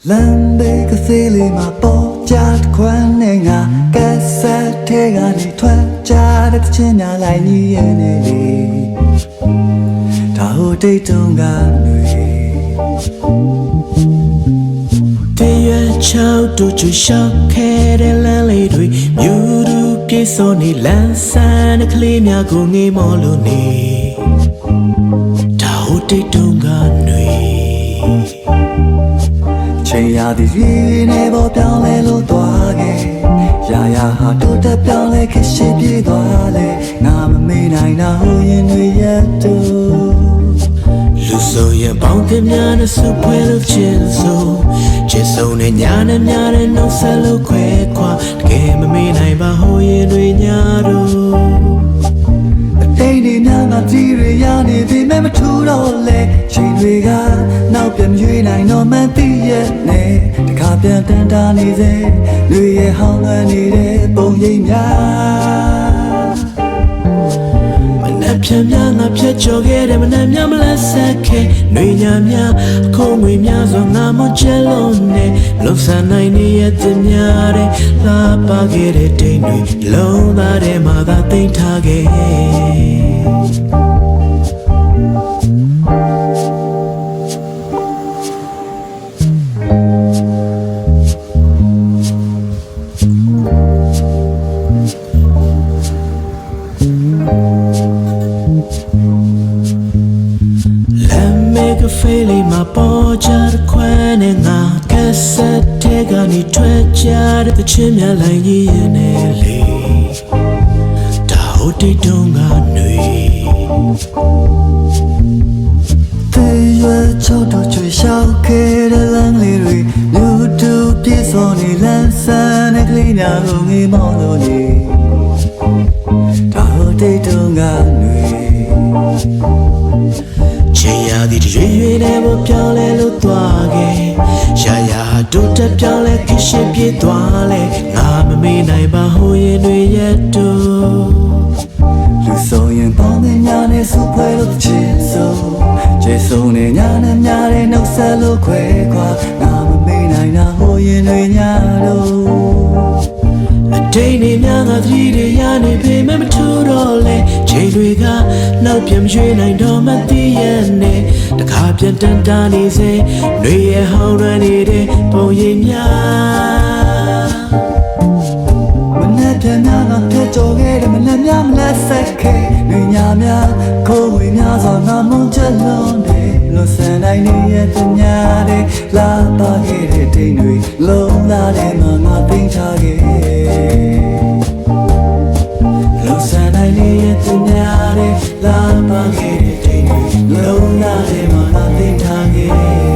Lambe kasili ma po chat kwan ne nga cassette te ga ni thwa cha de chin nya lai ni ye ne li da ho dei tong ga nui te yue chao tu chu shao khe de lan le thui myu du pye so ni lan san de kle mya ko ngei mo lo ni da ho dei tong ga nuiချိန်ရသည်ရွေနေပေါ်ပြောင်းလဲလို့သွားခဲ့ရာရာဟာတိုးတက်ပြောင်းလဲခက်ရှိပြေးသွားလဲငါမမေ့နိုင်တာဟိုရင်တွေရတူလူဆိုရင်ပေါင်းတင်များနဲ့စုဖွဲလို့ချင်ဆိုချစ်ဆုံးနဲ့ညာနဲ့များတဲ့နှုတ်ဆက်လို့ခွဲခွာတကယ်မမေ့နိုင်ပါဟိုရင်တွေညာတို့အိမ်ဒီများငါကြည့်ရရနေပြီမဲ့မထူတော့လဲချိန်တွေကနောက်ပြန်ရွေးနိုင်တော့မှသိရဲ့နဲ့တခါပြန်တန်တာနေစေလူရဲ့ဟောင်းလွှမ်းနေတဲ့ပုံရိပ်များမနှက်ဖြန်များငါဖြတ်ကျော်ခဲ့တယ်မနှက်များမလက်ဆက်ခဲ့နှွေညာများအခုံးငွေများစွာငါမချဲလုံးနဲ့လုံဆန်နိုင်နေရဲ့တင်များတဲ့လာပါခဲ့တဲ့တိမ်တွေလုံးသားထဲမှာသာသိမ်းထားခဲ့ဖေးလေးမှာပေါ်ကြတဲ့ခွန်းနဲ့ငါကက်ဆက်ထဲကနေထွက်ကြတဲ့သချင်းများလိုက်ရည်နေလေဒါဟုတ်တိတ်တုံးကຫນွေတေးရွယ်ချောက်တော့ချွေရှောက်ခဲ့တဲ့လမ်းလေးတွေလူတူပြေစောနေလမ်းဆန်းတဲ့ကလေးများကိုငေးမောင်းလို့နေဒါဟုတ်တိတ်တုံးကຫນွေချိန်ရသည်ရွေရွေနဲ့မပြောင်းလဲလို့သွားခဲ့ရာရာတိုးတက်ပြောင်းလဲခရှိပြေးသွားလဲငါမမေ့နိုင်ပါဟိုရင်တွေရဲ့တူလူဆိုရင်ပေါင်းတဲ့ညာနဲ့စုဖွဲလို့ချစ်ဆိုကျေဆုံးနဲ့ညာနဲ့များတဲ့နှုတ်ဆက်လို့ခွဲခွာငါမမေ့နိုင်တာဟိုရင်တွေညာတော့အတိတ်နေများငါသတိတွေရနေပေမဲ့မထူတော့လဲချိန်တွေကနောက်ပြန်ရွှေ့နိုင်တော့မသိရဲ့နဲ့တခါပြန်တန်တာနေစေနှွေရဲ့ဟောင်းရနေတဲ့ပုံရိပ်များမနဲ့ပြန်များကပြတ်ကြော်ခဲ့တယ်မနဲ့များမလက်ဆက်ခဲ့နှွေညာများခိုးဝေများစွာငါမုန်းချက်လုံးတယ်လွန်ဆန်နိုင်နေရဲ့သူများတဲ့လာပါခဲ့တဲ့တိမ်တွေလုံးသားထဲမှာငါသိမ်းထားခဲ့လွန်ဆန်နိုင်နေရဲ့သူများတဲ့လာပါခဲ့တဲ့တိမ်တွေလုံးသားထဲမှာငါသိမ်းထားခဲ့